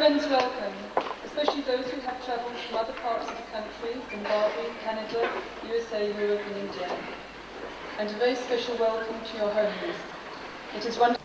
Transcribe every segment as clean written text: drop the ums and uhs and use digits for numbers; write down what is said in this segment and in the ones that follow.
Friends, welcome, especially those who have travelled from other parts of the country, Zimbabwe, Canada, USA, Europe and India. And a very special welcome to your homes. It is wonderful.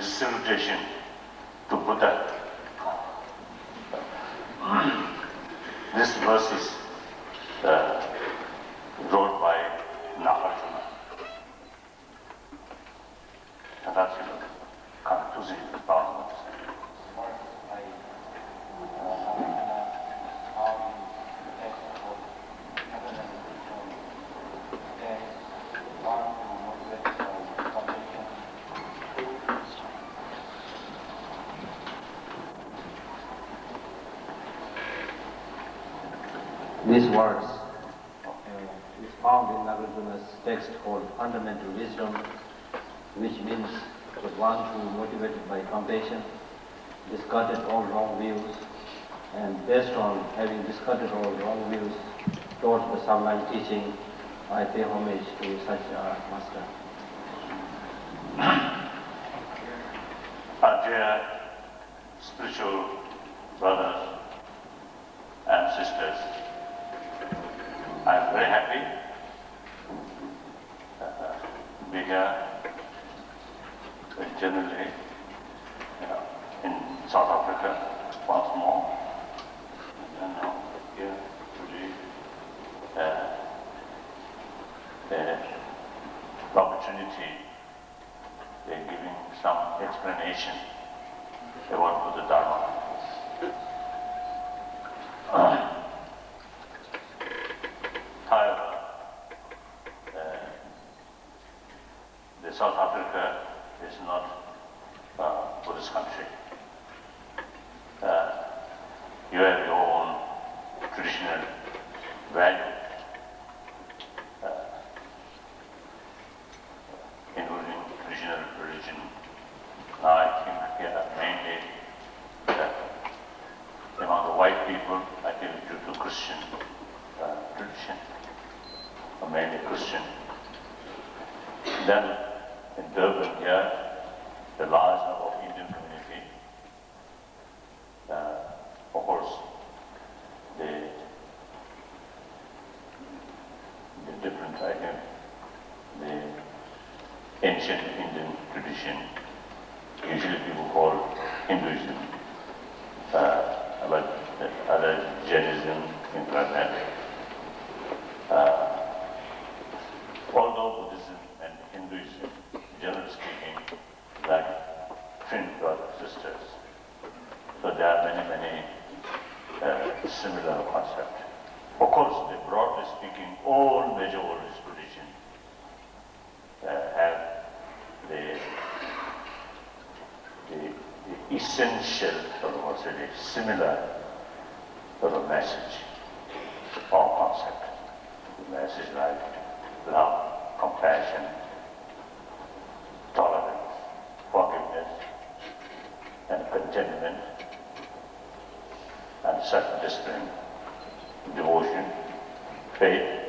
Salutation to Buddha. This verse is wrote by Nagarjuna. These words is found in Nagarjuna's text called Fundamental Wisdom, which means the one who, motivated by compassion, discarded all wrong views, and based on having discarded all wrong views towards the sublime teaching, I pay homage to such a master. Our dear spiritual brothers and sisters, I am very happy to be here generally in South Africa once more, and now here today the opportunity giving some explanation about Buddha Dharma. However, the South Africa is not a Buddhist country. You have your own traditional value, including traditional religion. I think here mainly among the white people, I think due to Christian tradition, or mainly Christian. Then in Durban here, the large number of Indian community, of course, the different, I think, the ancient Indian tradition, usually people call Hinduism, but other Jainism, things like that. Although Buddhism and Hinduism, generally speaking, like twin brothers, sisters, so there are many similar concepts. Of course, broadly speaking, all major religious traditions have the essential sort of what's it, similar sort of message or concept. The message like love, compassion, tolerance, forgiveness, and contentment, and self-discipline, devotion, faith.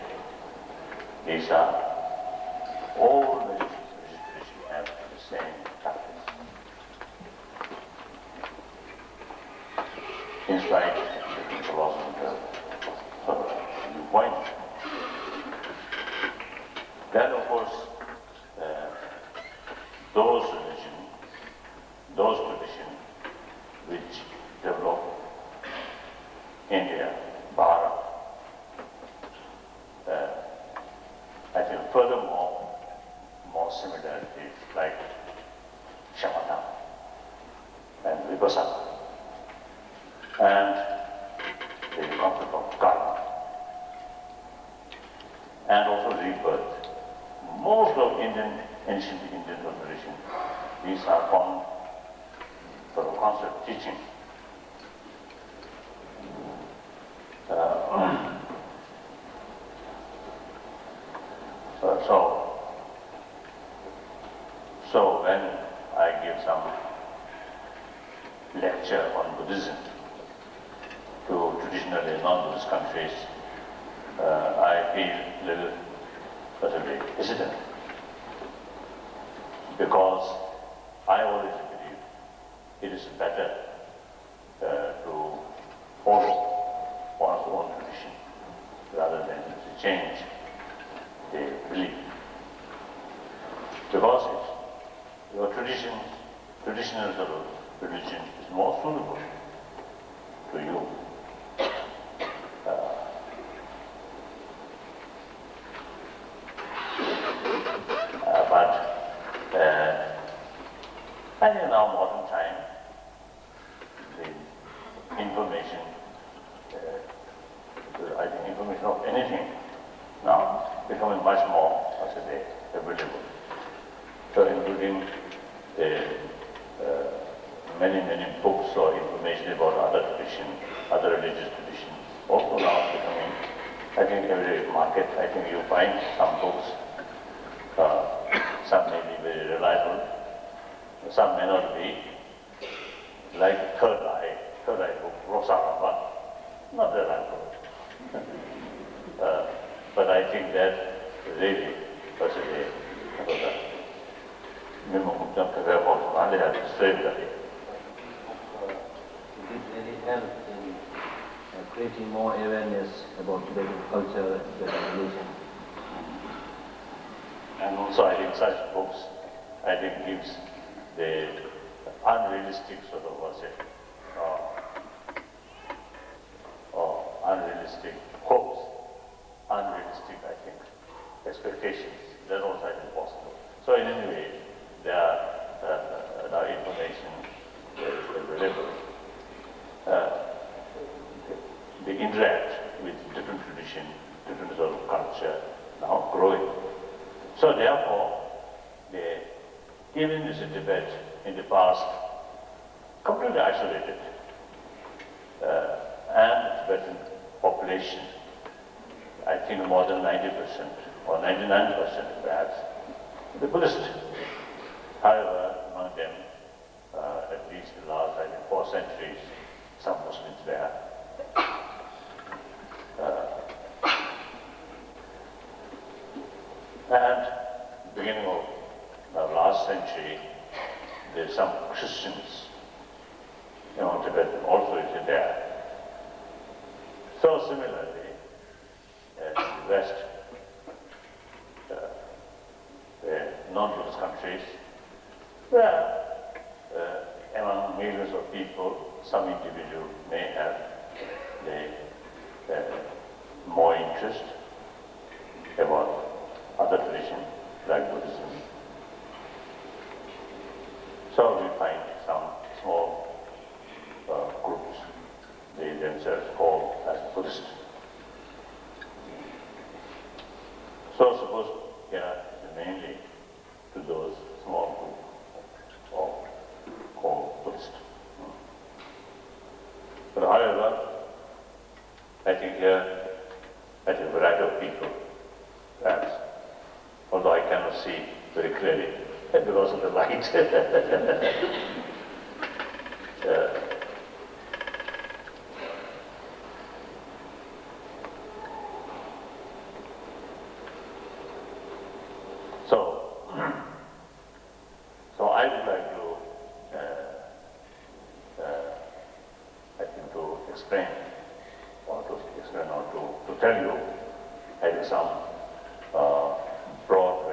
These are all the traditions have the same practice. Inside the philosophical sort of viewpoint. Then, of course, those religions, those traditions which develop India, Bharat, I think furthermore, more similarities like shamatha and vipassana and the concept of karma and also rebirth. Most of ancient Indian tradition, these are found for the concept teaching. So when I give some lecture on Buddhism to traditionally non-Buddhist countries, I feel a little possibly hesitant because I always believe it is better to follow one's own tradition rather than to change the belief. Because your traditional sort of religion is more suitable to you. I think now modern time, the information, I think information of anything now becoming much more, as I say, available. So including many books or information about other traditions, other religious traditions, also now becoming, I think every market, I think you find some books, some may be very reliable, some may not be, like Third Eye book, Rosalaba, not reliable. But I think that really, possibly, Did really help in creating more awareness about Tibetan culture and Tibetan religion? And also I think such books, I think gives the unrealistic sort of or unrealistic hopes, unrealistic, I think, expectations. That also I think possible. So in any way, there are information that is available. They interact with different tradition, different sort of culture, now growing. So therefore, even this Tibet in the past, completely isolated, and the Tibetan population, I think more than 90% or 99% perhaps, the Buddhist. However, among them, at least the last, I think, 4 centuries, some Muslims there. And beginning of the last century, there's some Christians, Tibet also is there. So similarly, in the West, non-Buddhist countries, where among millions of people, some individual may have more interest about other traditions like Buddhism. So we find some small groups, they themselves call as Buddhist. So suppose here mainly to those small groups called Buddhist. However, I think here, I think a variety of people, perhaps, although I cannot see very clearly because of the light. So I would like to, I think, to explain or to tell you, I think some broad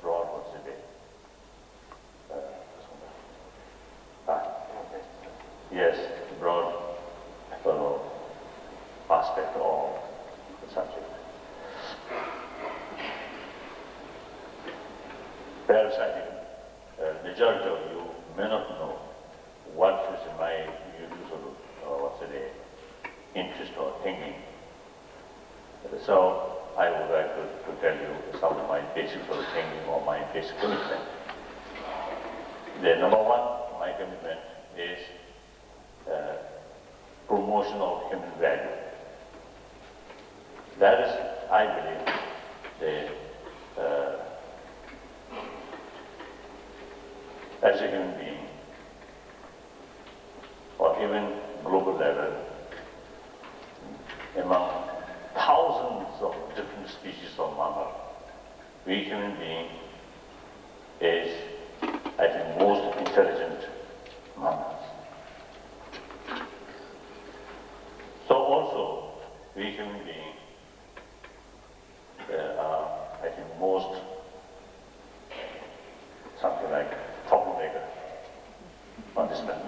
what's the day? Yes, broad aspect of the subject. Perhaps I think majority of you may not know what is in my usual interest or thinking. So I would like to tell you some of my basic thinking or my basic commitment. The number one, my commitment is promotion of human value. That is, I believe, as a human being, or even global level, among thousands of different species of mammal, we human being is, I think, most intelligent mammals. So also, we human being are, I think, most something like troublemaker on this planet.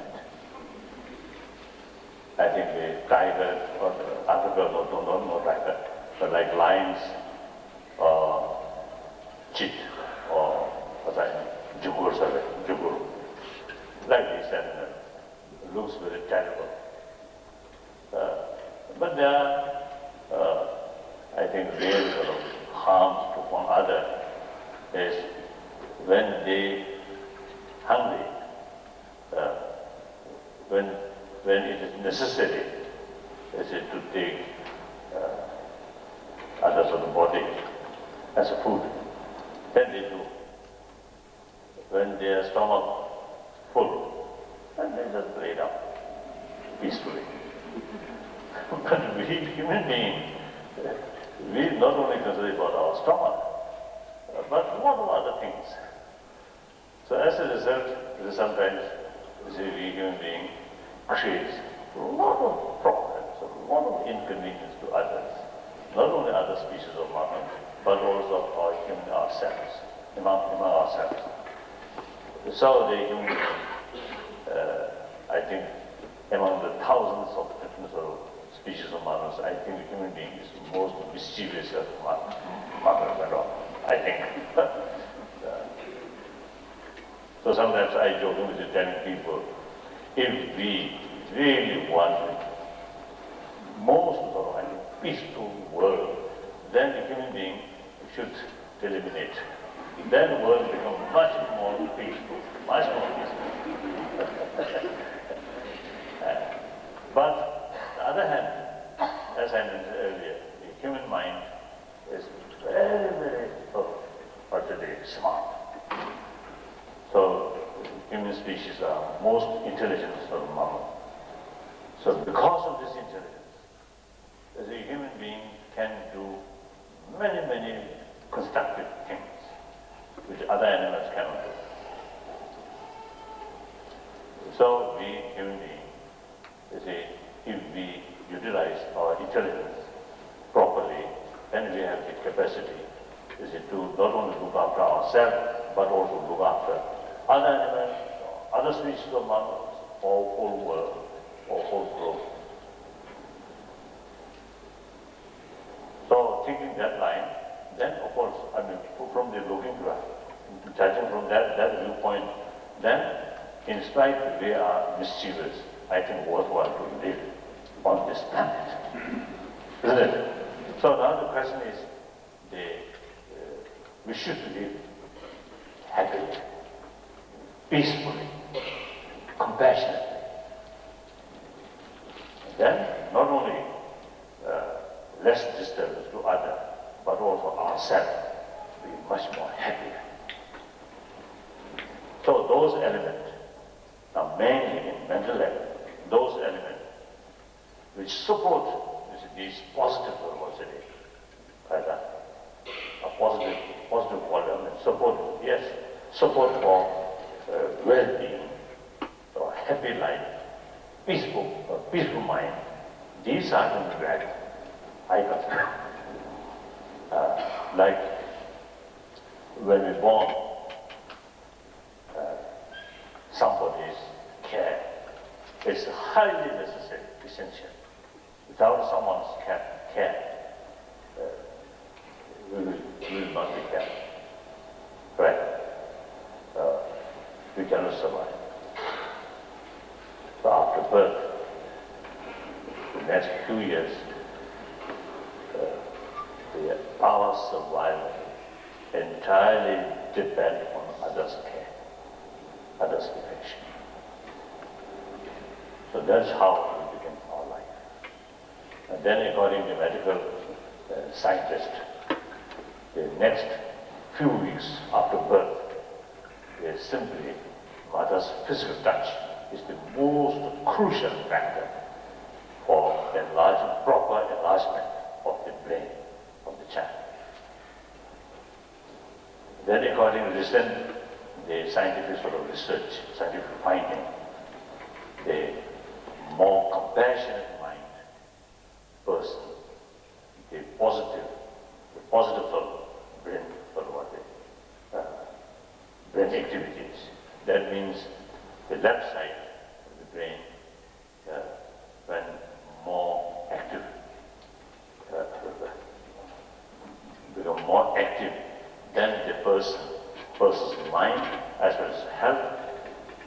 I think the tiger or the Africa don't know tiger, but like lions or cheat or jugur, like this animal looks very terrible. But there are, I think, real harms to one another is when they hungry, when it is necessary, to take others of the body as a food, then they do. When their stomach full, then they just lay down peacefully. But we human beings, we not only consider about our stomach, but a lot of other things. So as a result, sometimes we human beings create a lot of problems, a lot of inconvenience to others, not only other species of mammals, but also our human ourselves, among ourselves. So the human being, I think, among the thousands of different species of mammals, I think the human being is the most mischievous of mammals at all, I think. So sometimes I jokingly tell people, if we really want most of a peaceful world, then the human being should eliminate. Then the world becomes much more peaceful, much more peaceful. But on the other hand, as I mentioned earlier, the human mind is very, very smart. So human species are most intelligent sort of mammal. So because of this intelligence, as a human being can do many, many constructive things which other animals cannot do. So we human beings, if we utilize our intelligence properly, then we have the capacity to not only look after ourselves, but also look after other animals, other species of mammals, or whole world, or whole globe. So thinking that line, then of course, from the judging from that viewpoint, then in spite that we are mischievous, I think worthwhile to live on this planet. Isn't it? So now the question is, we should live happily, peacefully, compassionately. then not only less disturbance to others, but also ourselves be much more happier. So those elements are mainly in mental level, those elements which support these positive velocity, a positive quality, support, yes, support for well-being, or happy life, peaceful mind. These are the values I consider. Like when we're born, somebody's care is highly necessary, essential. Without someone's care, we will not be cared. Right? We cannot survive. So after birth, the next few years, our survival entirely depends on others' care, others' affection. So that's how we begin our life. And then according to medical scientists, the next few weeks after birth is simply mother's physical touch is the most crucial factor for proper enlargement of the brain of the child. Then according to the scientific sort of research, scientific finding, the more compassionate mind person, the positive brain activities. That means the left side of the brain, when more active, become more active, then the person's mind as well as health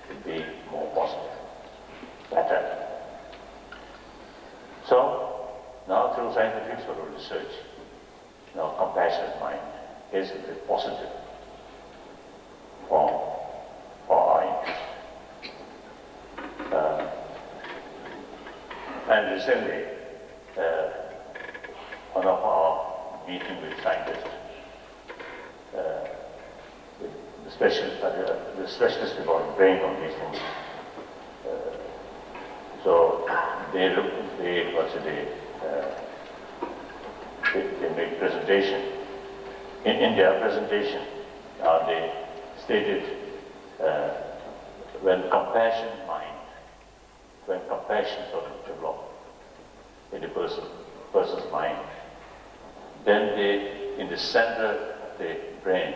will be more positive, better. So now through scientific sort of research, now compassionate mind is a very positive form for our interest. And recently, one of our meeting with scientists, the specialist about brain conditions, so they make presentation. In their presentation, they stated when compassion sort of develops in the person's mind, then in the center of the brain,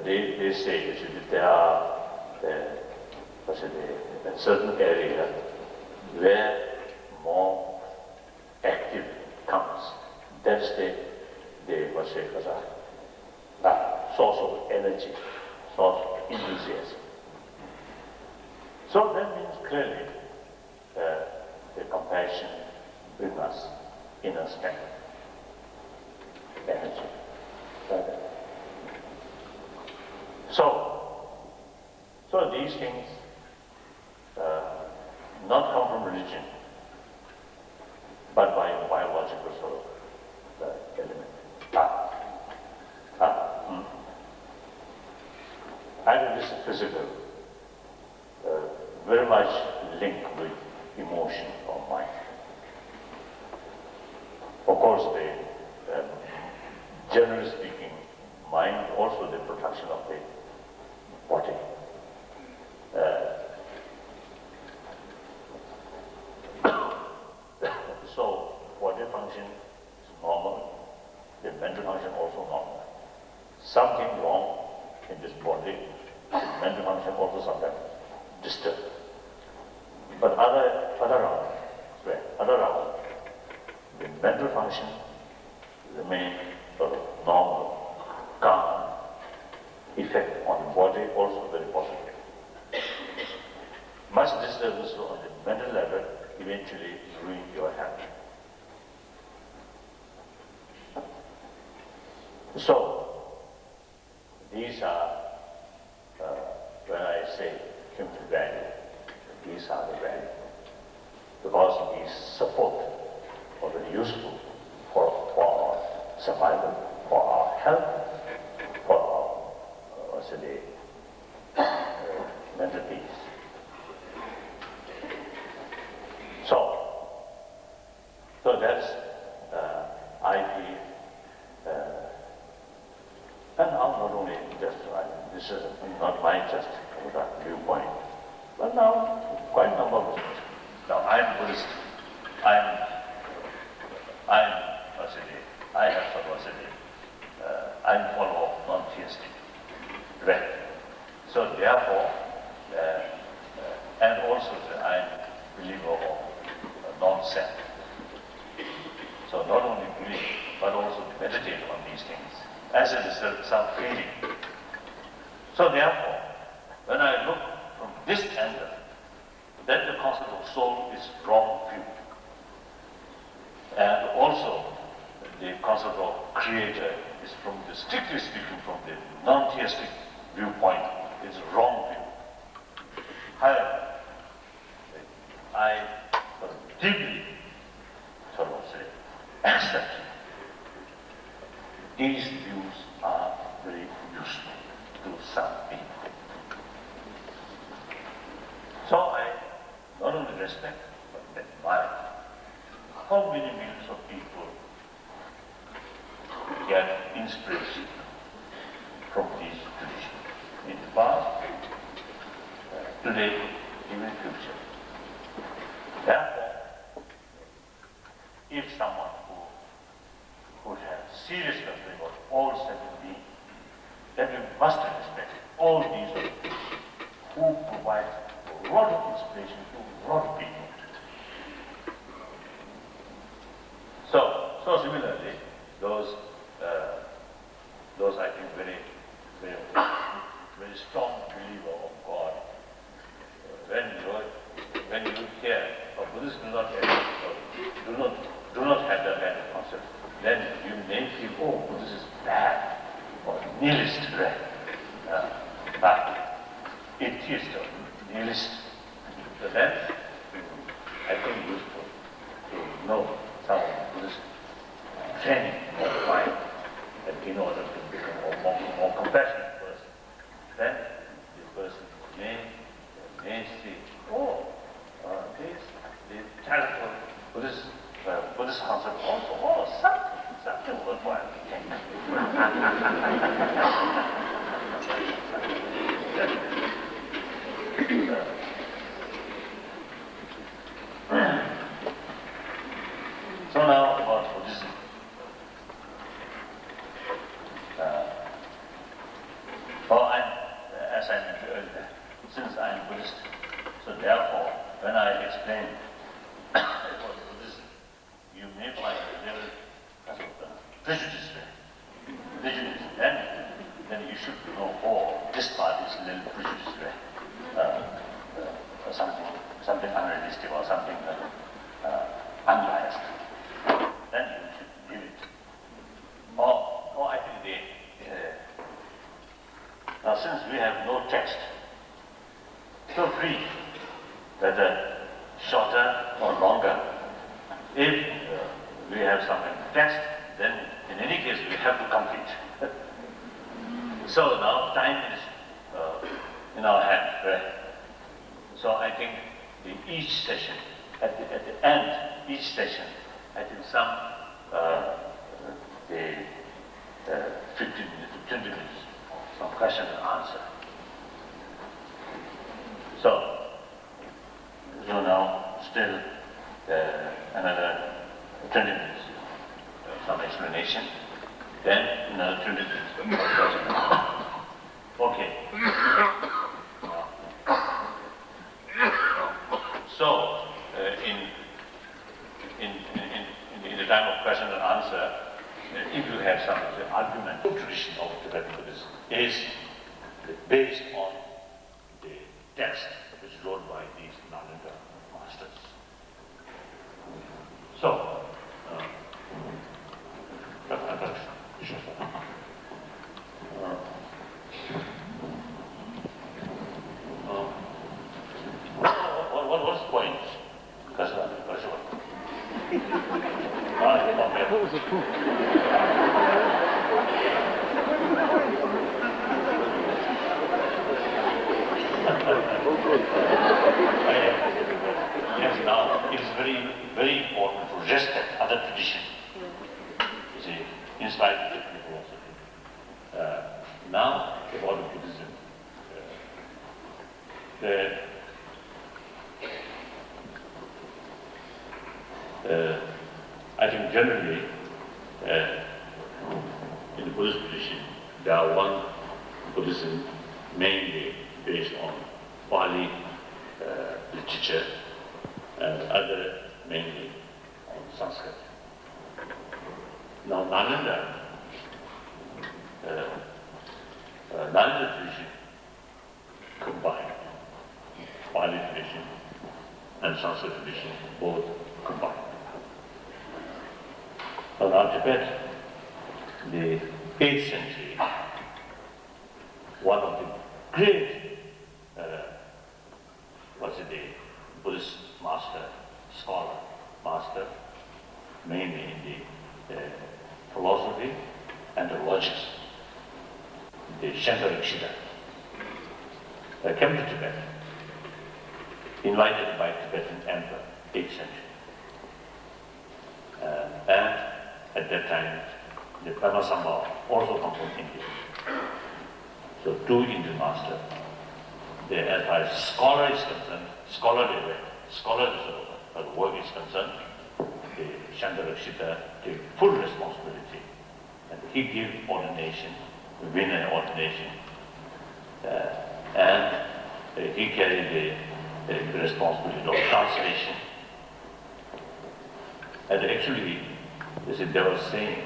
they say that there are a certain area where more active comes. That's the source of energy, source of enthusiasm. So that means clearly the compassion brings us inner strength, energy. So these things not come from religion, but by biological sort of element. And this is physical, very much linked with emotion or mind. Of course, generally speaking, mind also the production of the body. So, body function is normal, the mental function also normal. Something wrong in this body, the mental function also sometimes disturbed. But other round, the mental function remain sort of normal, calm. Effect on the body also very positive. Much disturbance on the mental level eventually ruin your health. So, these are, when I say human value, these are the values. that's, I feel, and now not only just, this is not my just viewpoint, but now quite a number of Muslims. Now I'm Buddhist, I'm Vasili, I have some Vasili, I'm follower of non-theistic, right? So therefore, and also I'm believer of non-self. So not only believe, but also meditate on these things, as a result, some feeling. So therefore, when I look from this angle, then the concept of soul is wrong view. And also, the concept of creator is from the, strictly speaking, from the non-theistic viewpoint, is wrong view. However, I deeply, accept these views are very useful to some people. So I not only respect, but admire how many millions of people get inspiration from these traditions in the past, today, even future. Therefore, if someone who has serious concern about all seven beings, then we must respect all these people who provide a lot of inspiration to a lot of people. So similarly, those I think very strong believer of God. When you hear, or Buddhists do not have that kind of concept, then you may feel, oh, Buddhist is bad or nihilist, right? But atheist or nihilist. So that's, I think, useful to know some Buddhist training of mind, and in order to become a more compassionate person. Then the person may see, oh, this charitable Buddhist concept also, oh, something worthwhile. So now about Buddhism. As I mentioned earlier, since I am Buddhist, so therefore, when I explain about Buddhism, you may find a little prejudice there. Prejudice. Then you should know, oh, this part is a little prejudice there. Something unrealistic or something unbiased. Then you should give it. Or I think now since we have no text, feel free, whether shorter or longer. If we have some text, then in any case we have to complete. So now time is in our hand, right? So I think each session, at the end, each session, I think some 15 minutes to 20 minutes, some question and answer. So now still another 20 minutes, some explanation, then another 20 minutes. Okay. So in the time of question and answer, if you have some argument, the tradition of Tibetan Buddhism is based on the text which is wrote by these Nalanda masters. So, what's the point? What was the proof? Yes, now it's very important to respect other tradition. You see, in spite of Tibetan philosophy. Now, about Buddhism. I think generally, in the Buddhist tradition, there are one Buddhism mainly based on Pali literature and other mainly on Sanskrit. Now Nalanda tradition combined, Pali tradition and Sanskrit tradition both combined. Now Tibet, the 8th century, one of the great the Buddhist master, scholar, master, mainly in the philosophy and the logics, the Shankarikshita, came to Tibet, invited by Tibetan emperor, 8th century. And at that time, the Brahmasambhava also come from India. So two Indian masters. As far as scholar is concerned, scholarly work is concerned, the Shankarikshita took full responsibility. And he gave ordination, Vinaya ordination, and he carried the responsibility of translation. And actually, they were saying,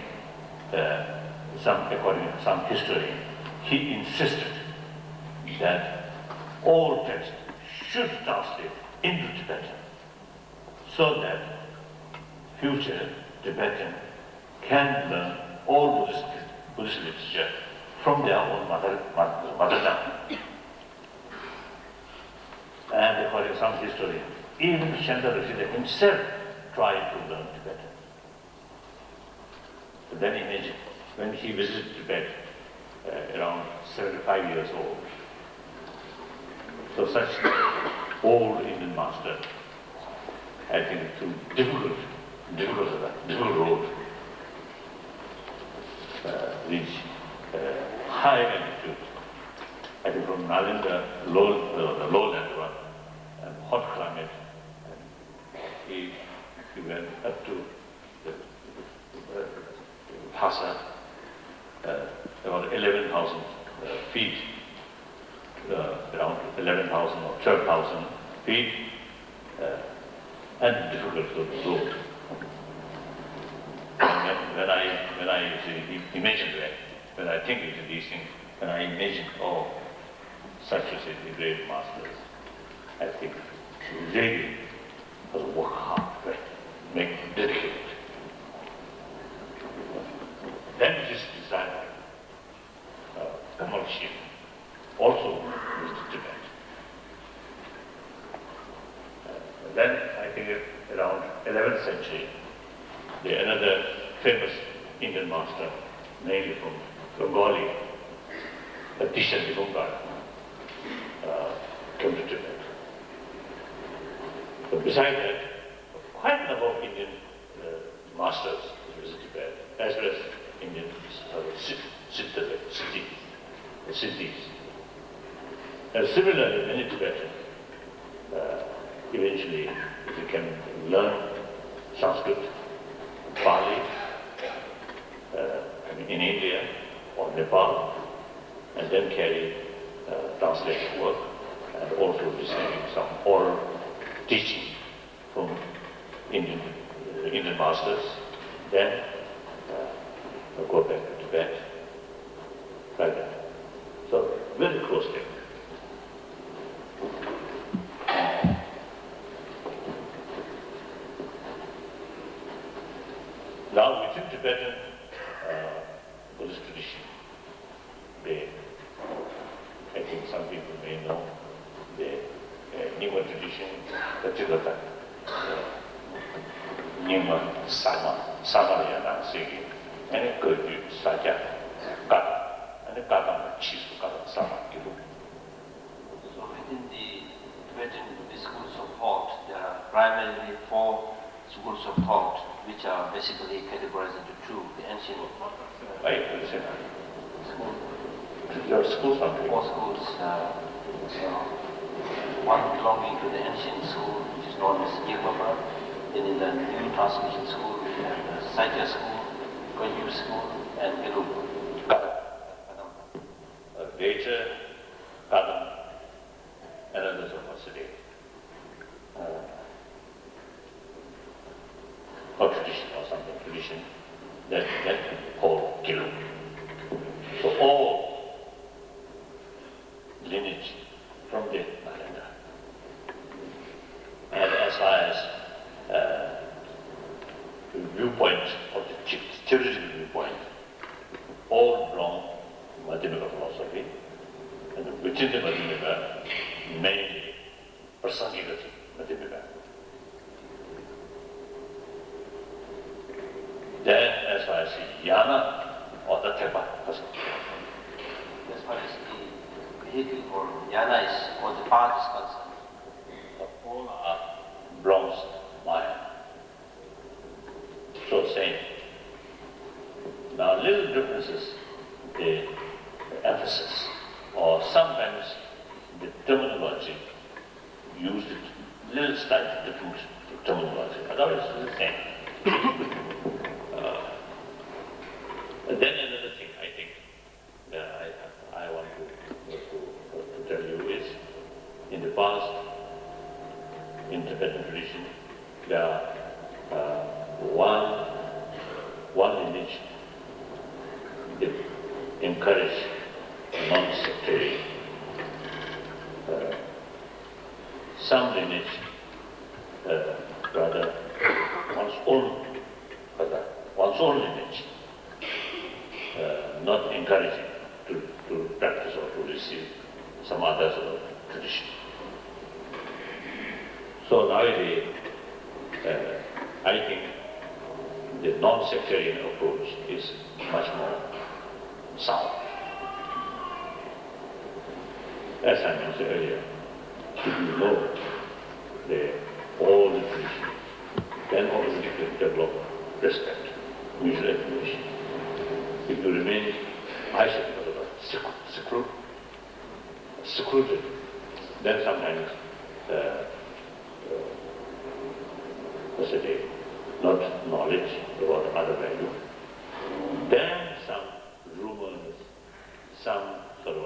according to some historian, he insisted that all texts should translate into Tibetan so that future Tibetan can learn all Buddhist literature from their own mother tongue. And according to some historian, even Shankarikshita himself tried to learn Tibetan. So then imagine, when he visited Tibet, around 75 years old, so such old Indian master, I think it's a difficult road, reach high altitude. I think from Nalanda, lowland one, and hot climate, and he went up to the Lhasa, about 11,000 feet. Around 11,000 or 12,000 feet, and difficult road. When I imagine that, when I think into these things, when I imagine, such as the great masters, I think really has to work hard, right? Make dedicated. Then his desire, commercial, also moved to Tibet. Then I think around 11th century, another famous Indian master, mainly from Bengali, Tisha Divungar, came to Tibet. But besides that, quite a number of Indian masters visited Tibet, as well as Indian cities. And similarly, many Tibetans eventually they can learn Sanskrit, Pali, in India or Nepal, and then carry translation work, and also receiving some oral teaching from Indian masters. Then go back to Tibet, like that. So very close link. Now within Tibetan Buddhist tradition, I think some people may know the Nyingma tradition, the Tigata, Nyingma Samarayana Segi, and a Gurju Sajja, Kata, and a Kata Chisu Kata Sama Gilu. So within the Tibetan schools of thought, there are primarily four schools of thought, which are basically categorized into two: the ancient your school something. four schools, one belonging to the ancient school, which is known as Yekapa. Then in the new transmission school, we have the Saitya school, Konyu school, and Elup. Later, Kadam, another university, or tradition or something, tradition, that called Kilu. So all lineage from the Nalanda. And as far as viewpoint of the theoretical viewpoint, all belong to Madhyamika philosophy, and within the Madhyamika, mainly Prasangikati Madhyamika. Then, as far as Yana or the Tepa, as far as the vehicle or Yana is, or the path is concerned, all are belongs to Maya. So same. Now little differences, the emphasis, or sometimes the terminology used it little slightly different terminology. Otherwise it's the same. Then another thing I think that I want to tell you is, in the past, in Tibetan tradition, there are one lineage that encourage non-sectarian. Some lineage rather one's own lineage, not encouraging to practice or to receive some other sort of tradition. So nowadays, I think the non-sectarian approach is much more sound. As I mentioned earlier, if you know all the tradition, then obviously you can develop respect, mutual admiration. If you remain isolated or secluded, then sometimes not knowledge about other value. Then some rumors, some sort of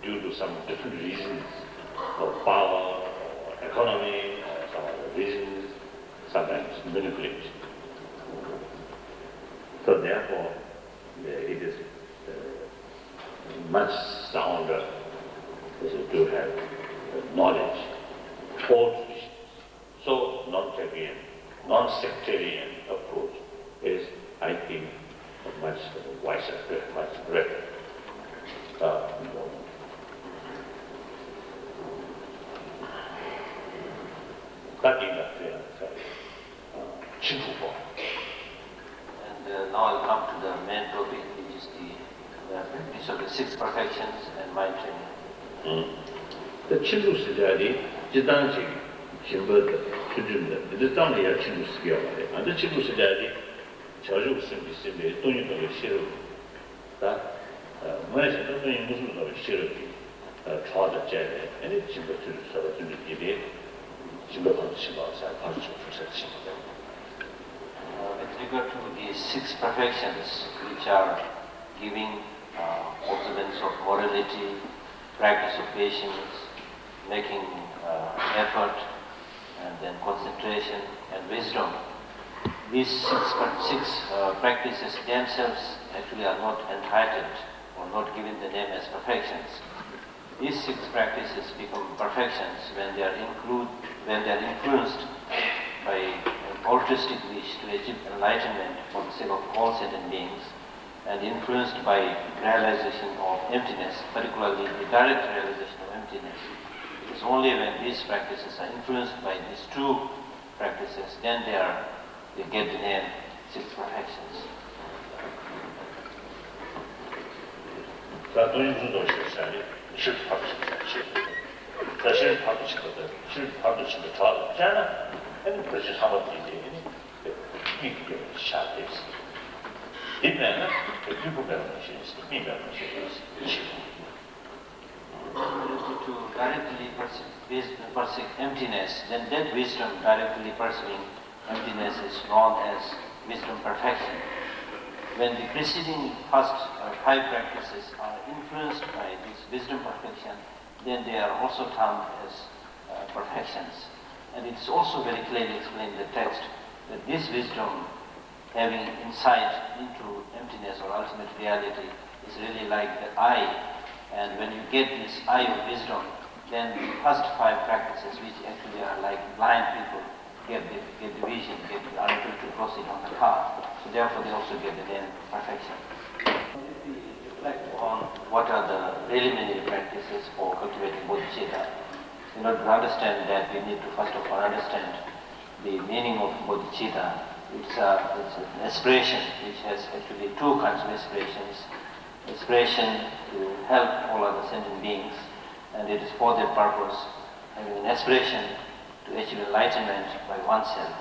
due to some different reasons of power, or economy, or some other reasons, sometimes manipulate. So therefore, it is much sounder to have knowledge, all traditions. So non-sectarian approach is, I think, much wiser, much better. And now I'll come to the main topic, which is the practice of the six perfections and mind training. The Chintu Siddhadi, Jidanji, Chimbad, Chujunda, the Tanya Chintu Siddhadi, and the Chintu Siddhadi, Chaju Simbi Simbi, Tony Shiru, that Malaysia doesn't Muslim of Shiru, Chada Jade, and it's Chimba to the Gide, Chimba Shiba, with regard to the six perfections, which are giving observance of morality, practice of patience, making effort, and then concentration and wisdom. These six practices themselves actually are not entitled or not given the name as perfections. These six practices become perfections when they are influenced by an altruistic wish to achieve enlightenment for the sake of all sentient beings, and influenced by realization of emptiness, particularly the direct realization of emptiness. It is only when these practices are influenced by these two practices, then they get the name six perfections. 사실 받으시거든. 실 받으시면 좋아하잖아. 근데 그것이 사모님이 이게 샤데스. 이때는 일부 배우는 시스, 미 배우는 시스. To directly perceive emptiness, then that wisdom directly perceiving emptiness is known as wisdom perfection. When the preceding first 5 practices are influenced by this wisdom perfection, then they are also termed as perfections. And it is also very clearly explained in the text that this wisdom, having insight into emptiness or ultimate reality, is really like the eye. And when you get this eye of wisdom, then the first 5 practices, which actually are like blind people, get the vision, are able to proceed on the path. So therefore they also get the then perfection. If we reflect on what are the preliminary practices for cultivating bodhicitta, in order to understand that, we need to first of all understand the meaning of bodhicitta. It's an aspiration which has actually 2 kinds of aspirations. Aspiration to help all other sentient beings, and it is for that purpose having an aspiration to achieve enlightenment by oneself.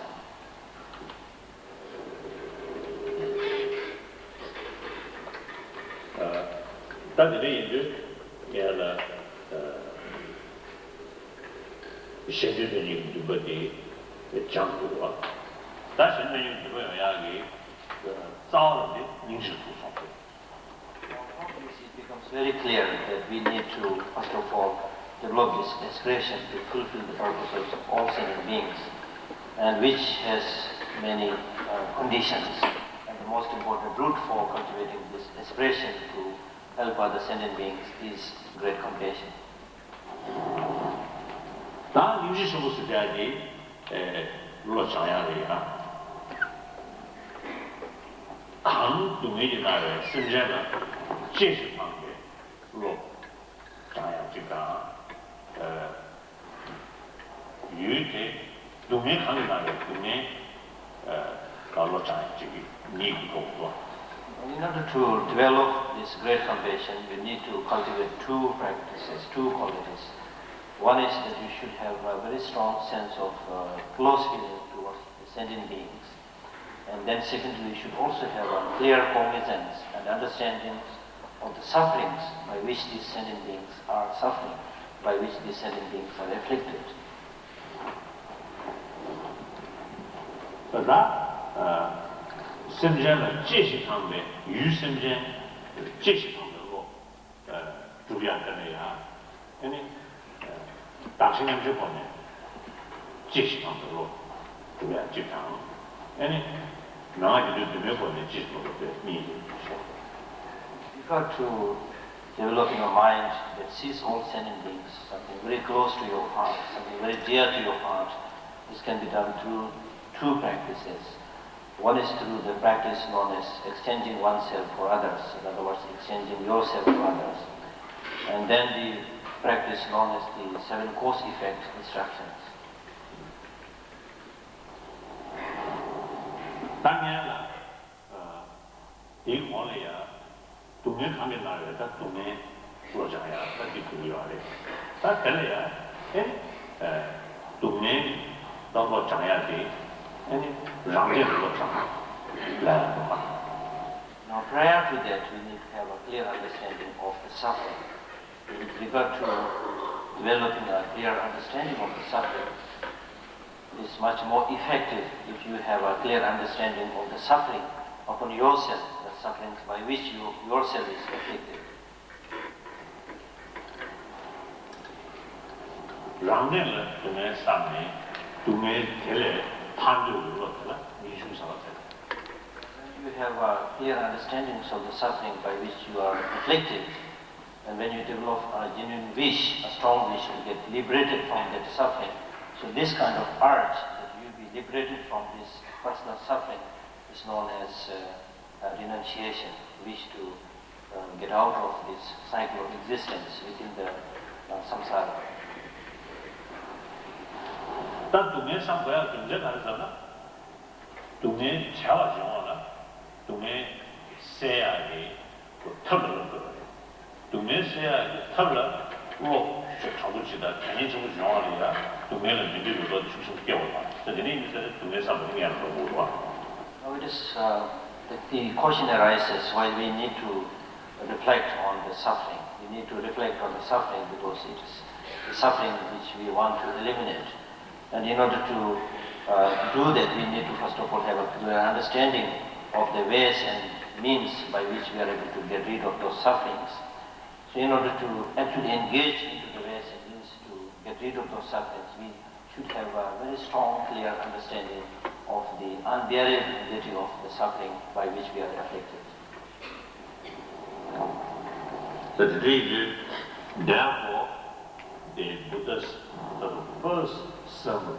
It becomes very clear that we need to, first of all, develop this aspiration to fulfill the purposes of all sentient beings, and which has many conditions. And the most important route for cultivating this aspiration to help other sentient beings is great compassion. In order to develop this great compassion, we need to cultivate 2 practices, 2 qualities. One is that you should have a very strong sense of close feeling towards the sentient beings. And then secondly, you should also have a clear cognizance and understanding of the sufferings by which these sentient beings are suffering, by which these sentient beings are afflicted. You've got to develop your mind that sees all sentient beings, something very close to your heart, something very dear to your heart. This can be done through 2 practices. One is through the practice known as exchanging oneself for others, in other words, exchanging yourself for others. And then the practice known as the 7 cause effect instructions. Now prior to that, we need to have a clear understanding of the suffering. With regard to developing a clear understanding of the suffering, it is much more effective if you have a clear understanding of the suffering upon yourself, the sufferings by which you yourself is afflicted. You have a clear understanding of the suffering by which you are afflicted, and when you develop a genuine wish, a strong wish to get liberated from that suffering, so this kind of art, that you be liberated from this personal suffering, is known as renunciation, wish to get out of this cycle of existence within the samsara. 가보시다 괜히 좀 정하리야 동네는 민주주의로 중심 깨워봐. 저들이 이제 동네 사람들이 하는 거 모르와. Now it is the question arises while we need to reflect on the suffering. We need to reflect on the suffering because it is the suffering which we want to eliminate. And in order to do that, we need to first of all have a clear understanding of the ways and means by which we are able to get rid of those sufferings. So in order to actually engage into the ways and means to get rid of those sufferings, we should have a very strong, clear understanding of the unbearability of the suffering by which we are afflicted. So today, therefore, the Buddha's first sermon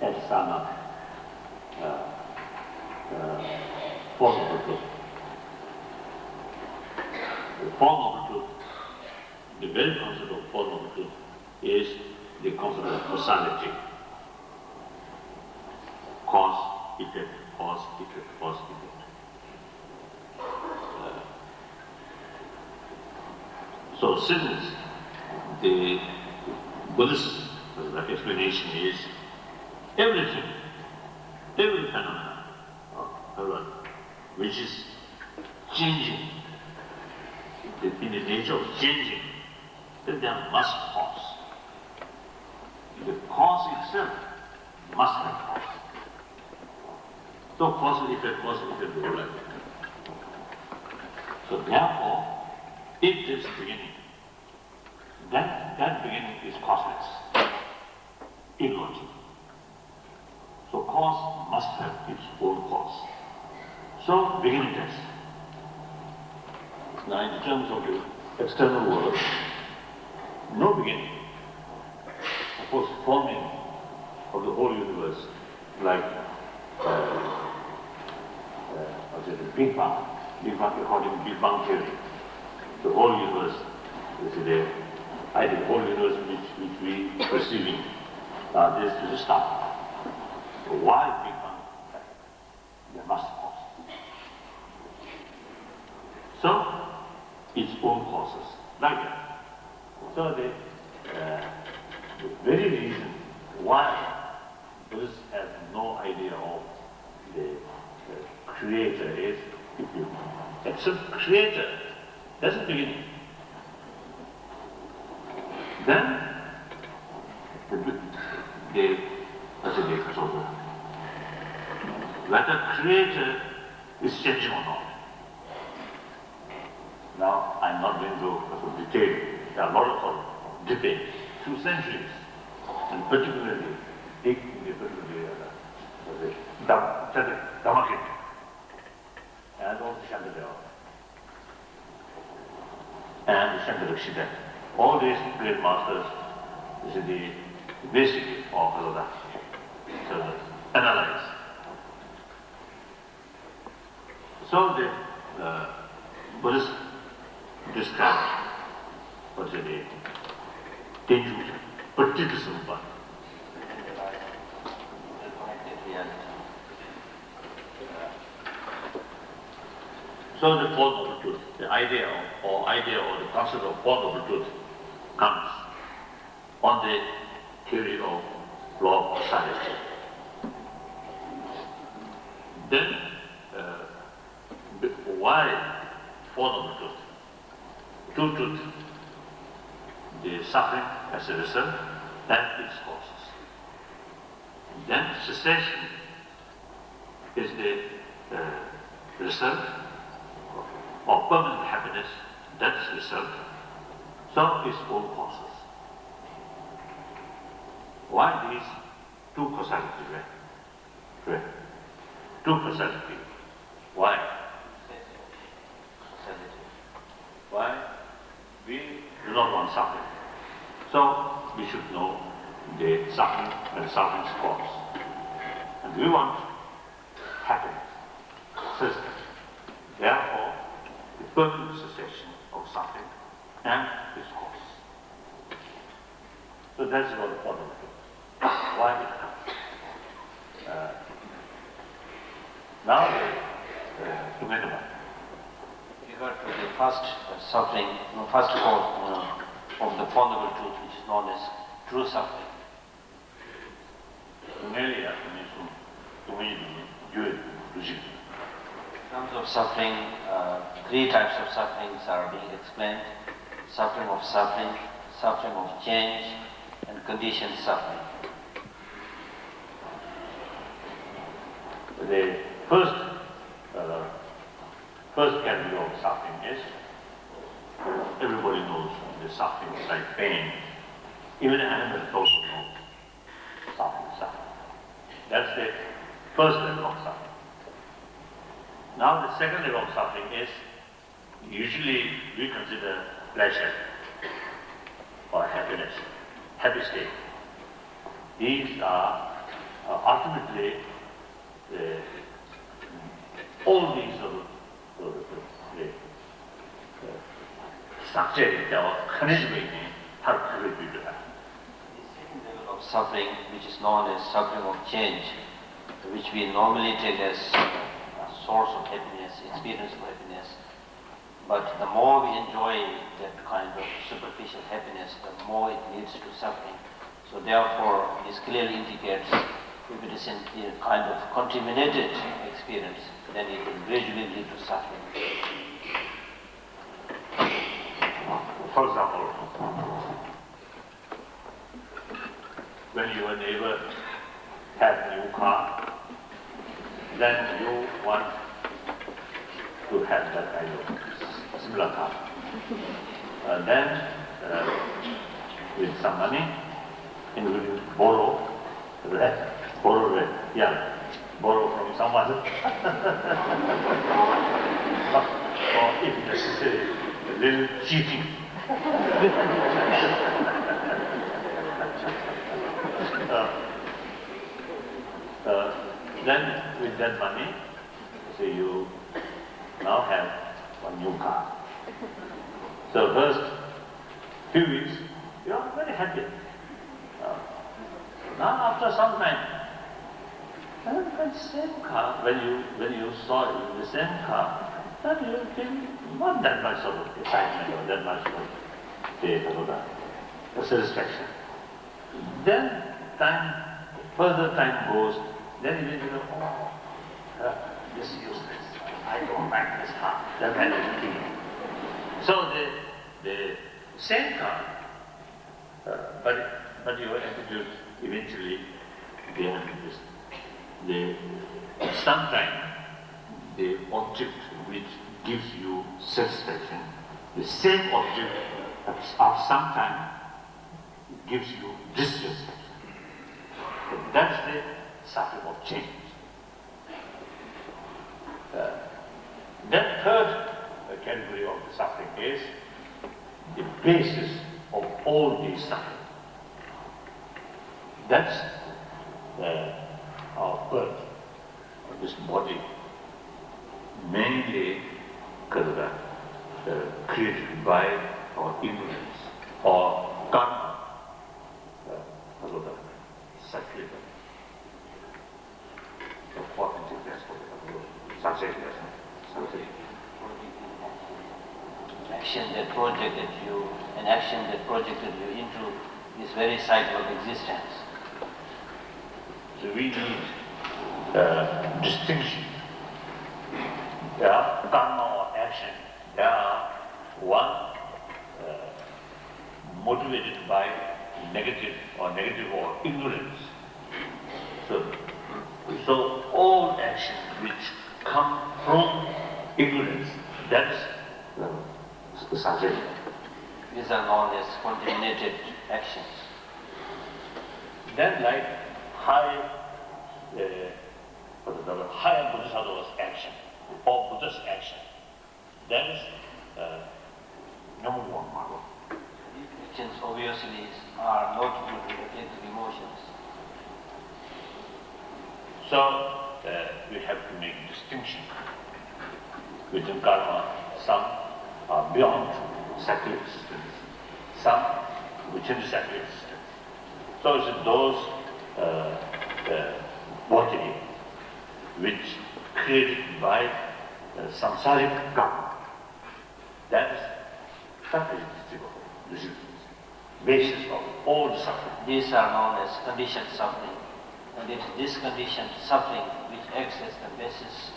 at Sana, Fourth Noble Truth. The Fourth Noble Truth, the very concept of Fourth Noble Truth is the concept of causality. Cause, effect, cause, effect, cause, effect. So since the Buddhist explanation is everything, every phenomenon which is changing, in the nature of changing, then there must cause. The cause itself must have cause. So cause and effect go like that. So therefore, if this beginning, that beginning is causeless, illogical. So cause must have its own cause. So beginningless. Now in terms of the external world, no beginning. Suppose forming of the whole universe, like the Big Bang according to Big Bang theory, the whole universe is there. I think the whole universe which we perceiving this is a star. So why Big Bang? There must be cause. So its own causes, like that. So the very reason why Buddhists have no idea of the creator is, if you accept creator, that's the beginning. Then whether creator is changing or not. Now I'm not going to detail. There are a lot of debate through centuries, and particularly in the Dhammakita and also Shankardeva and Shankarakshita. All these great masters, this is the basic of Yoga. So analyze. So the Buddhists describe what's the Tenju, Pratityasampa. So the Fourth Noble Truth, the idea or the concept of Fourth Noble Truth comes on the theory of law of causality. Then, why Fourth Noble Truth? Two truth, the suffering as a result, and its causes. Then cessation is the result of permanent happiness, that's result. So its own causes. Why these two causality? Two causality. Why? Why? We do not want suffering. So we should know the suffering and suffering's cause. And we want happiness. Therefore, the permanent cessation of suffering and its cause. So that's what the problem is. Why it comes. Now, to make a refer to the first suffering, first form of the Fundamental Truth, which is known as true suffering. In terms of suffering, three types of sufferings are being explained: suffering of suffering, suffering of change, and conditioned suffering. The first category of suffering is, everybody knows the suffering is like pain. Even animals also know suffering. That's the first level of suffering. Now the second level of suffering is, usually we consider pleasure or happiness, happy state. These are ultimately all these subject or punishment are created. The second level of suffering, which is known as suffering of change, which we normally take as a source of happiness, experience of happiness, but the more we enjoy that kind of superficial happiness, the more it leads to suffering. So therefore, this clearly indicates if it is in a kind of contaminated experience, then it will gradually lead to suffering. For example, when your neighbor has a new car, then you want to have that kind of similar car. Then, with some money, and you will borrow from someone. Or if necessary, a little cheating. Then with that money, say you now have one new car. So first few weeks, you are very happy. Now after some time, the same car, when you saw it in the same car, then you feel not that much of excitement or that much of the satisfaction. Then further time goes, then you know, this is useless. I don't like this car. That kind of feeling. So the same car, but your attitude eventually behind this. Sometimes the object which gives you satisfaction, the same object of sometimes gives you dissatisfaction. That's the suffering of change. That third category of the suffering is the basis of all these suffering. That's our birth of this body, mainly created by our ignorance or karma, cyclical. An action that projected you into this very cycle of existence. So we need distinction. There are karma or action. There are one motivated by negative or ignorance. So all actions which come from ignorance, that's the subject. These are known as contaminated actions. Then like higher Bodhisattva's action or Buddha's action, that is number one model. These actions obviously are not good to reflective emotions. So we have to make distinction between karma. Some are beyond cyclic existence, some within the cyclic existence. So it's those body which created by samsaric karma, That is characteristic of this is basis of all suffering. These are known as conditioned suffering. And it is this conditioned suffering which acts as the basis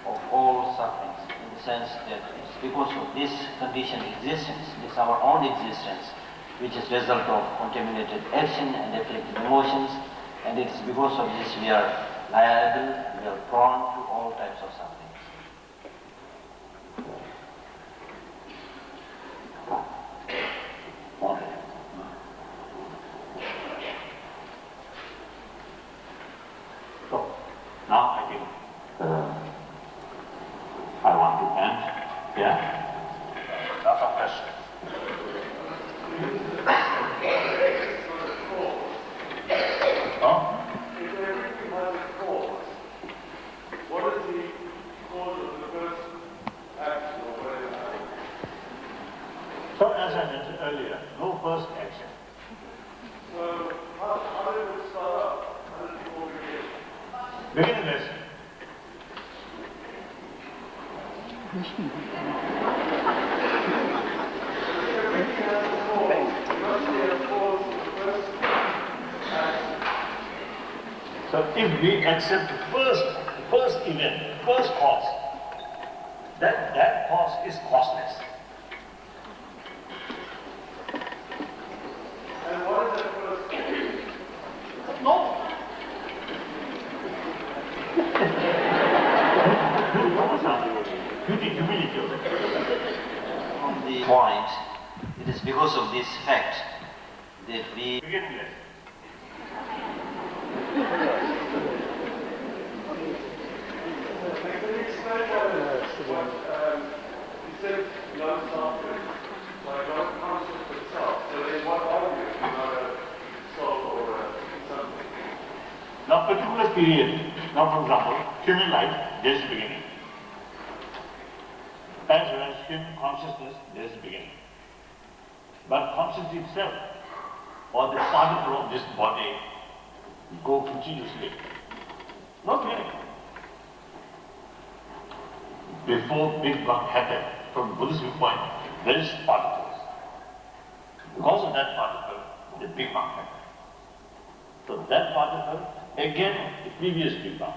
of all sufferings, in the sense that it's because of this conditioned existence, this our own existence, which is result of contaminated action and afflicted emotions, and it is because of this we are liable, we are prone to all types of suffering. So, now I think I want to end here. Lots of questions. Oh? If everything has a cause, what is the cause of the first action or whatever? So as I mentioned earlier, no first action. So how did it start up? How did it all begin? Begin with Everything has a cause. There must be a cause of the first action. So if we accept the first event, first cause, that cause is causeless. And what is that first cause? No. Humility. On the point, it is because of this fact that we Begin with. Can you explain what you said non-suffering, like not conscious of itself. So then what are you? You're not a soul or something. Now particular period, now for example, human life, there's the beginning. As well as human consciousness, there's the beginning. But consciousness itself, or the particle of this body, go continuously. Not really. Before Big Bang happened, from Buddhist viewpoint, there is particles. Because of that particle, the Big Bang happened. So that particle, again, the previous Big Bang,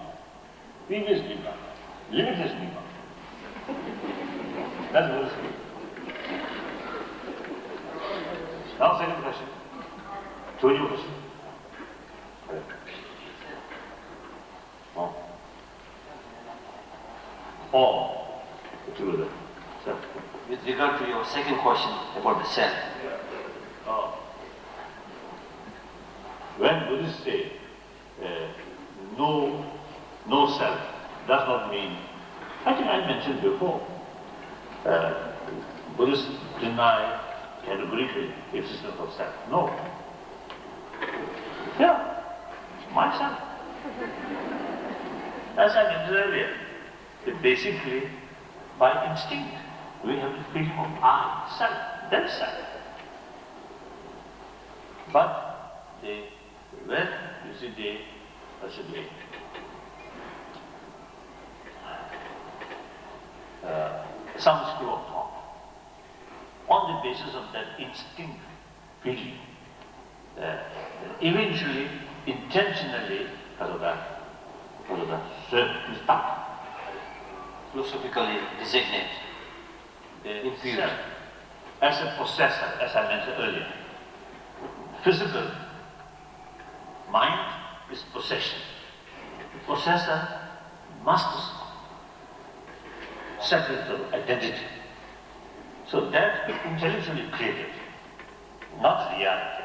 limitless Big Bang. That's Buddhist view. Now second question. Choose your question. Oh. All together. So, with regard to your second question about the self, when Buddhists say no self, does not mean, I think I mentioned before, Buddhists deny categorically existence of self. No. Yeah, myself. As I mentioned earlier, that basically, by instinct, we have the feeling of I, self, that self. But when you see they possibly some school of thought, on the basis of that instinct feeling, eventually, intentionally, because of that, philosophically designate the impure. self as a possessor, as I mentioned earlier. Physical mind is possession. The possessor must separate the identity. So that is intellectually created, not reality.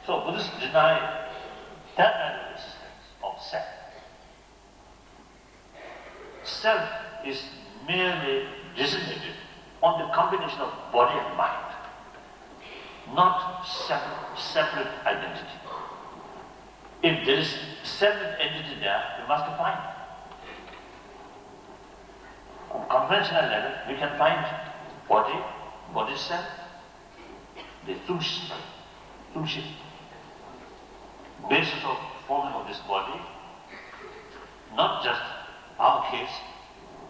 So Buddhists deny that kind of existence of self. Self is merely designated on the combination of body and mind, not separate identity. If there is separate entity there, we must find. On conventional level, we can find body self, the Tungshi, basis of forming of this body, not just our case,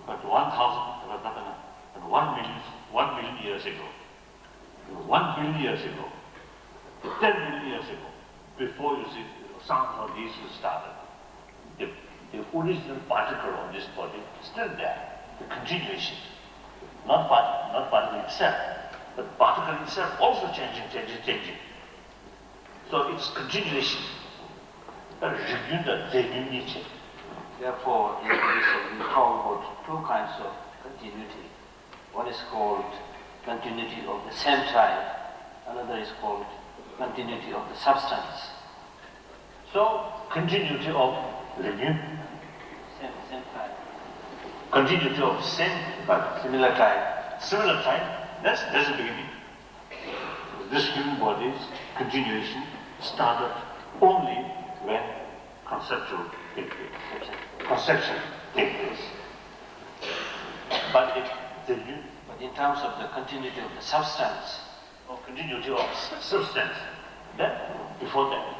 but 1,000 and 1 million 1 million years ago, 1 billion years ago, 10 million years ago, before you see sounds of these started, the original particle of this body is still there, the continuation. Not particle itself, but particle itself also changing. So it's continuation. Therefore, in Buddhism, we talk about two kinds of continuity. One is called continuity of the same type, another is called continuity of the substance. So, continuity of same type. Continuity of similar type. Similar type, that's the beginning. This human body's continuation started only when conceptual take place. Conception take place. But in terms of the continuity of the substance, or continuity of substance, then before that,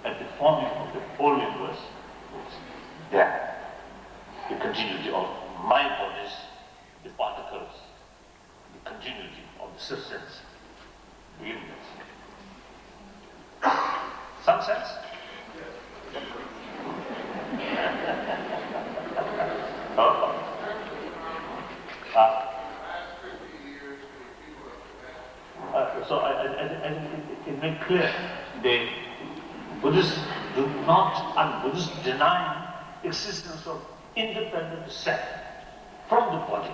at the forming of the whole universe, there, the continuity of my bodies, the particles, the continuity of the substance begins. Some sense? So I think it made clear the Buddhists do not, and Buddhists deny existence of independent self from the body.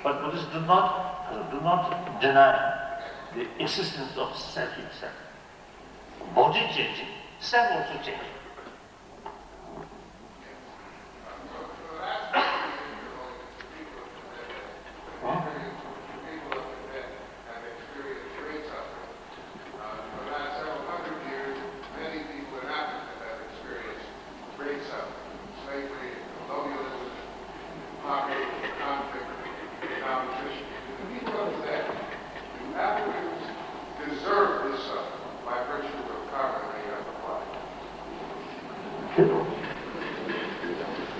But Buddhists do not deny the existence of self itself. Body changing, self also changing.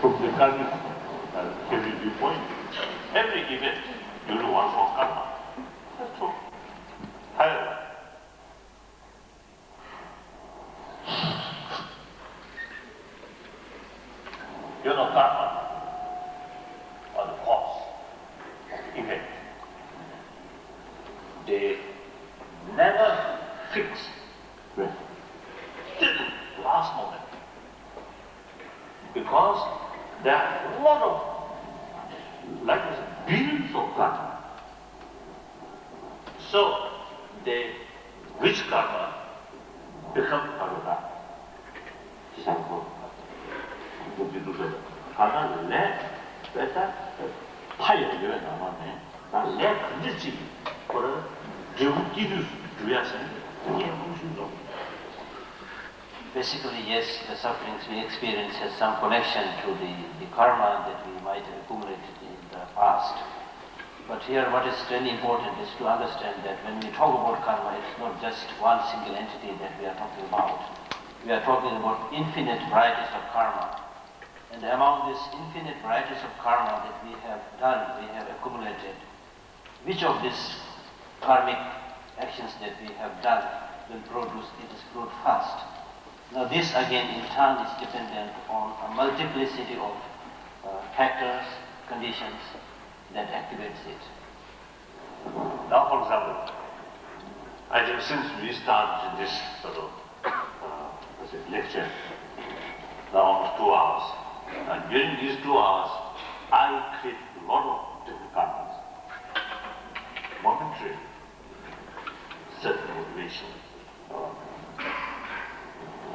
From the karmic theory viewpoint, every event due to one form karma. That's true. However, karma or the cause of the event, they never fix till the last moment. Because there are a lot of, like I said, billions of karma. So, which karma become karma? karma lek, better, higher you and lek condition for a give Basically, yes, the sufferings we experience has some connection to the karma that we might have accumulated in the past. But here what is really important is to understand that when we talk about karma, it's not just one single entity that we are talking about. We are talking about infinite varieties of karma. And among these infinite varieties of karma that we have done, we have accumulated, which of these karmic actions that we have done will produce its fruit first? Now this again in turn is dependent on a multiplicity of factors, conditions that activates it. Now for example, I think since we started this sort of lecture, now almost 2 hours, and during these 2 hours, I create a lot of different karmas. Momentary, certain motivation,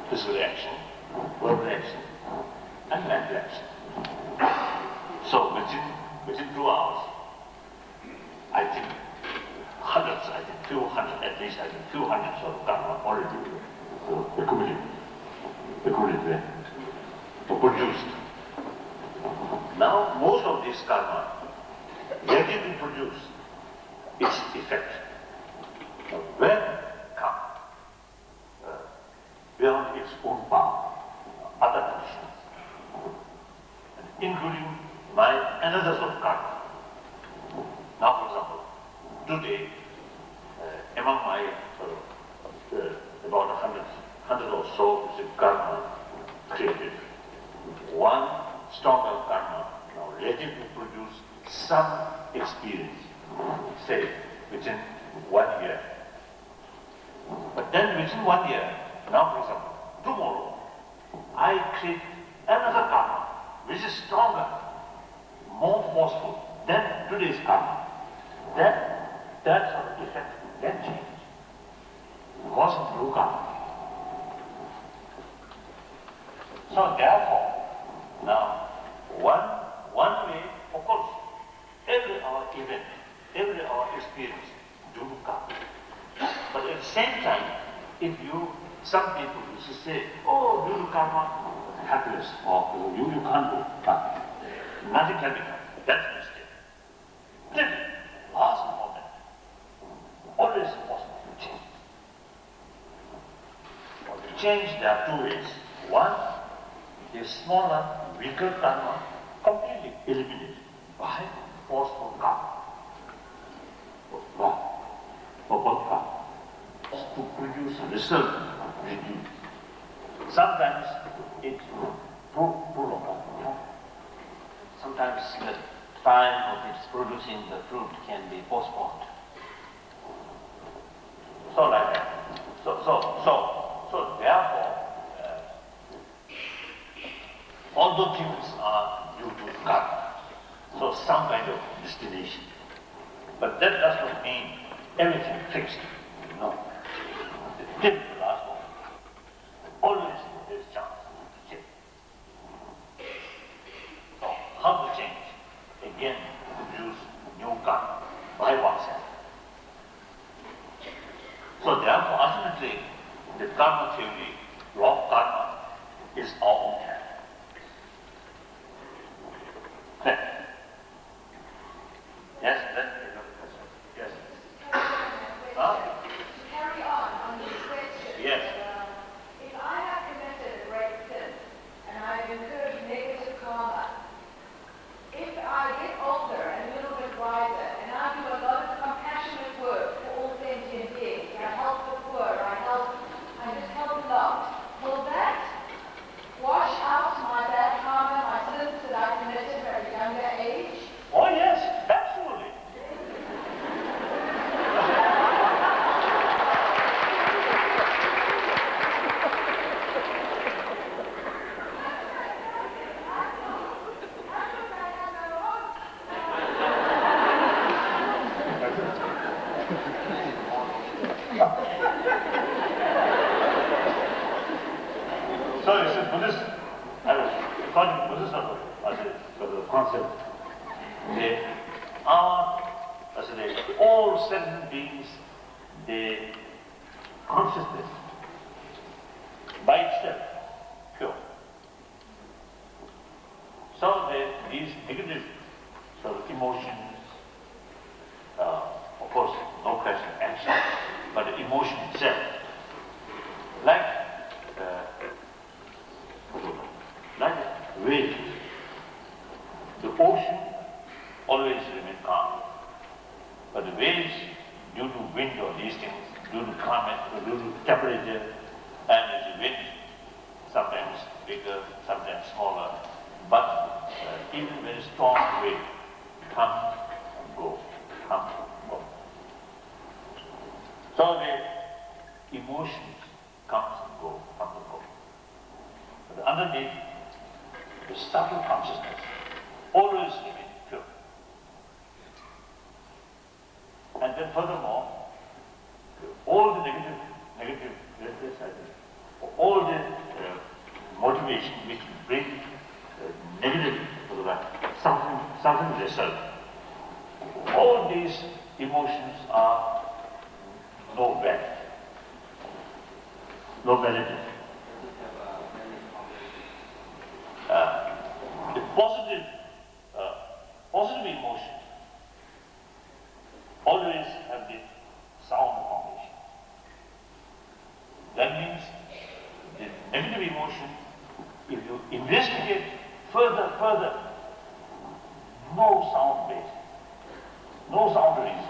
physical reaction, verbal reaction, and mental reaction. So within 2 hours, I think hundreds, few hundred, at least few hundreds of karma already accumulated, produced. Now most of this karma ready to produce its effect. Now, when come beyond its own power, other conditions, including my and others of karma, Now, for example, today, among my about 100 or so is a karma created. One stronger karma now let it produce some experience, say within 1 year. But then within 1 year, now for example, tomorrow, I create another karma which is stronger, more forceful than today's karma. Then that sort of effect can change because of new karma. So therefore, now one way, of course, every our event, every our experience do karma. But at the same time, if some people used to say, oh, due to karma, happiness, or you can't do karma. Nothing can be done. That's a mistake. Then, last moment, always possible to change. For to change, there are two ways. One, the smaller, weaker karma completely eliminated by forceful karma. For both karma. To produce a result reduced. Sometimes it prolongs. Sometimes the time of its producing the fruit can be postponed. So like that. So therefore, all the things are due to karma. So some kind of destination. But that does not mean everything fixed. No. Till the last moment. Always there is chance to change. So how to change? Again, produce new karma by oneself. So therefore, ultimately, the karma theory, law of karma, is our own hand. Yes, then yes. Huh? Carry on this question. Yes. If I have committed a great sin and I've incurred negative karma, if I get older and a little bit wiser and I do a lot of compassionate work for all sentient beings, I help the poor, I just help a lot, will that wash out my bad karma, my sins that I committed at a younger age? Oh yes, absolutely. So you see, Buddhist, according to Buddhist the concept, they are, all sentient beings, the consciousness by itself pure. So these negative sort of emotions, of course, no question, action, but the emotion itself, like waves. The ocean always remains calm, but the waves, due to wind or these things, due to climate, due to temperature, and the wind, sometimes bigger, sometimes smaller, but even very strong wave, come and go, come and go. So the emotions comes and go, come and go. But underneath, the subtle consciousness always remains pure. And then furthermore, all the negative, all the motivation which bring negative something result, all these emotions are no value, no validity. The positive emotion always have the sound foundation. That means the negative emotion, if you investigate further, no sound base. no sound reason.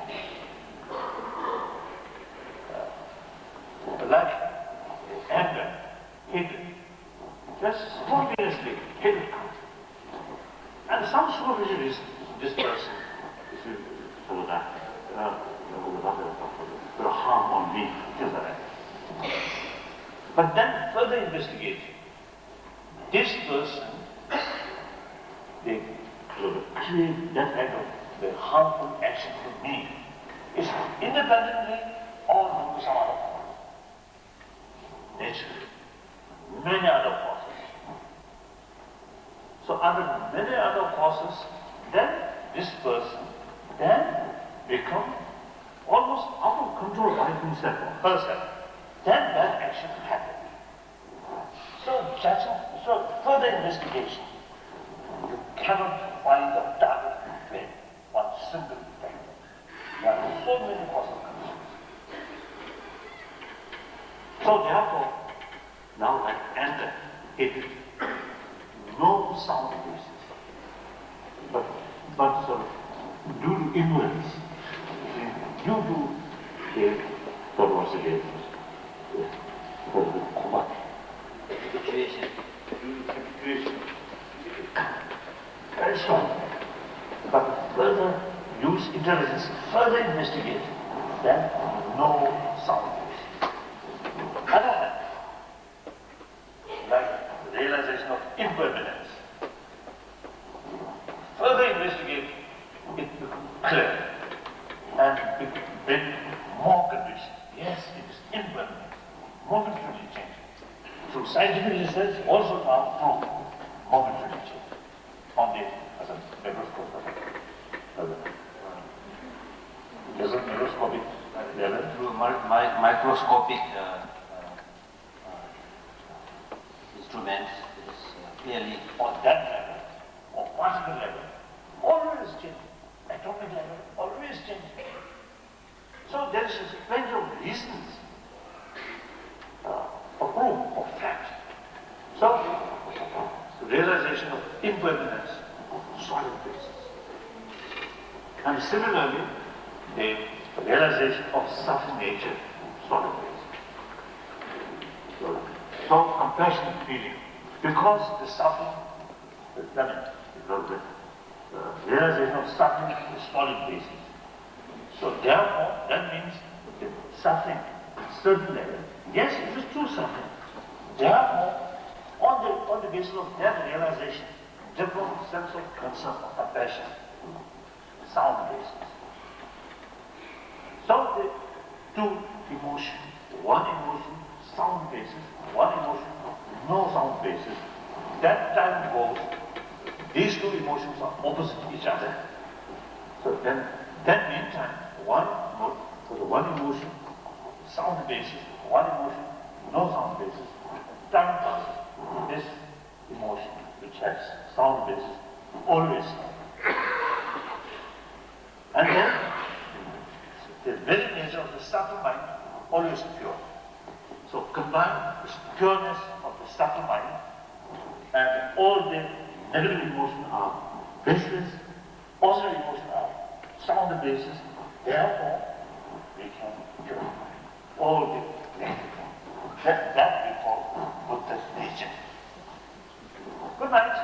Like anger, hatred, just spontaneously hatred comes. And some supervision is this person, so that will harm on me, things like that. But then further investigate. This person, they create that kind of the harmful action for me is independently or due to some other cause. Nature, many other causes. So under many other causes, then this person then become almost out of control by himself or herself. Then that action happens. So further investigation, you cannot find the target in one single factor. There are so many possible conditions. So therefore, now like anger, hatred, no sound basis, but due to ignorance, due to what was it? Situation. Very strong. But further use intelligence, further investigate, then no sound basis. Other hand, like the realization of impermanence. Further investigate, it becomes clear and it becomes more conviction. Yes, it is impermanent, momentarily changing. Through scientific research, also now proved momentarily changing on the as a microscope. There's a microscopic level. Through microscopic instruments, it is clearly On that level, or particle level, always changing. Atomic level, always changing. So there is plenty of reasons of proof, of fact. So, realization of impermanence, solid basis. And similarly, the realization of suffering nature, solid basis. So compassionate feeling, because the suffering, the realization of suffering is solid basis. So therefore, that means the suffering, certain level, yes, it is true suffering. Therefore, on the basis of that realization, different sense of concern or compassion, sound basis. So the two emotions, one emotion, sound basis, one emotion, no sound basis. That time goes, these two emotions are opposite each other. So then, that meantime, one emotion, sound basis, one emotion, no sound basis. Time passes. This emotion, which has sound basis, always. And then, the very nature of the subtle mind, always pure. So combine this pureness of the subtle mind, and all the negative emotions are baseless, positive emotions are sound basis. Therefore, we can purify all the negative. That we call Buddha's nature. Good night.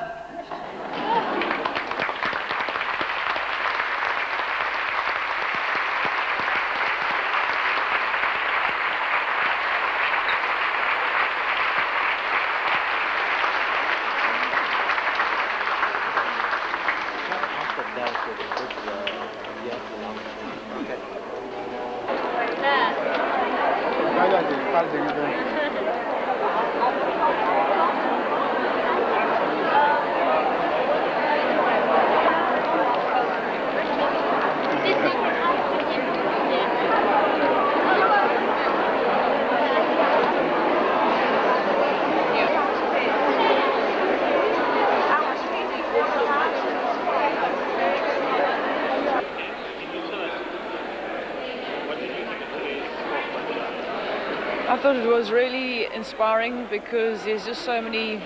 I thought it was really inspiring because there's just so many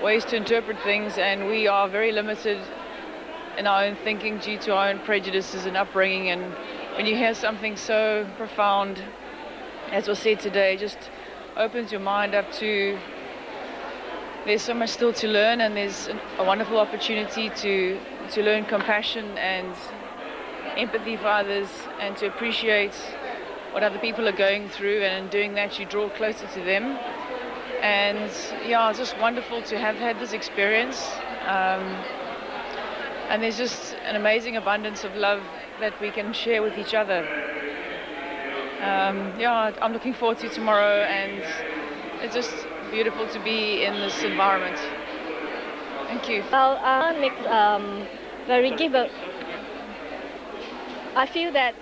ways to interpret things and we are very limited in our own thinking due to our own prejudices and upbringing, and when you hear something so profound, as was said today, it just opens your mind up to there's so much still to learn, and there's a wonderful opportunity to learn compassion and empathy for others, and to appreciate what other people are going through, and in doing that you draw closer to them. And yeah, it's just wonderful to have had this experience, and there's just an amazing abundance of love that we can share with each other. Yeah, I'm looking forward to tomorrow, and it's just beautiful to be in this environment. Thank you. Well, makes very giver. I feel that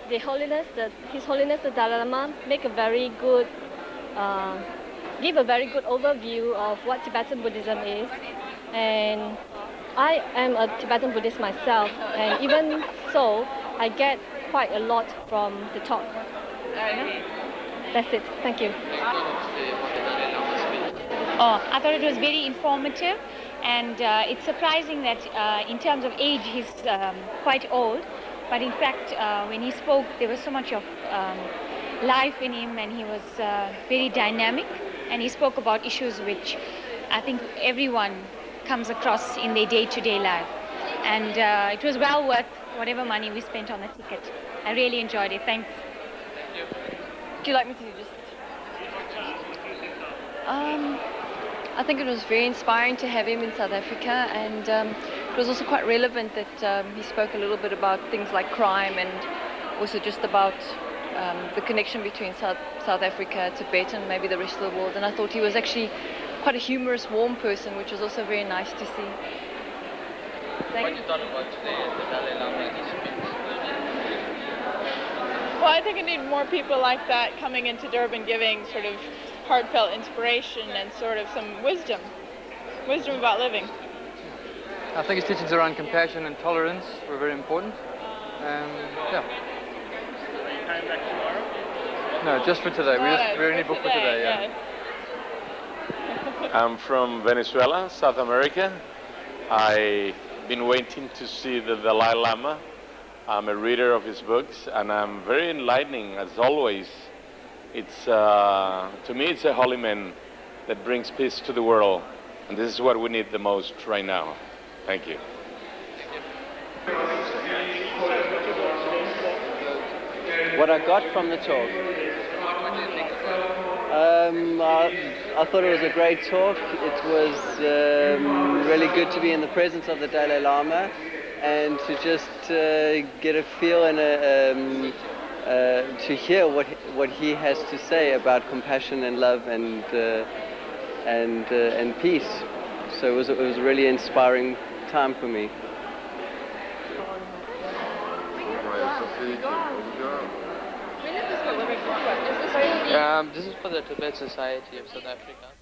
His Holiness the Dalai Lama make a very good, give a very good overview of what Tibetan Buddhism is, and I am a Tibetan Buddhist myself, and even so, I get quite a lot from the talk. That's it. Thank you. Oh, I thought it was very informative, and it's surprising that in terms of age he's quite old, but in fact when he spoke there was so much of life in him, and he was very dynamic, and he spoke about issues which I think everyone comes across in their day-to-day life, and it was well worth whatever money we spent on the ticket. I really enjoyed it. Thanks. Would you like me to just... I think it was very inspiring to have him in South Africa, and it was also quite relevant that he spoke a little bit about things like crime, and also just about the connection between South Africa, Tibet, and maybe the rest of the world. And I thought he was actually quite a humorous, warm person, which was also very nice to see. What you thought about today at the Dalai Lama speech? Well, I think I need more people like that coming into Durban, giving sort of heartfelt inspiration and sort of some wisdom about living. I think his teachings around compassion and tolerance were very important. Yeah. Are you coming back tomorrow? No, just for today. We only booked for today. Yeah. Yes. I'm from Venezuela, South America. I've been waiting to see the Dalai Lama. I'm a reader of his books, and I'm very enlightening, as always. It's, to me, it's a holy man that brings peace to the world, and this is what we need the most right now. Thank you. What I got from the talk? I thought it was a great talk. It was really good to be in the presence of the Dalai Lama, and to just get a feel and to hear what he has to say about compassion and love and peace. So it was a really inspiring time for me. This is for the Tibet Society of South Africa.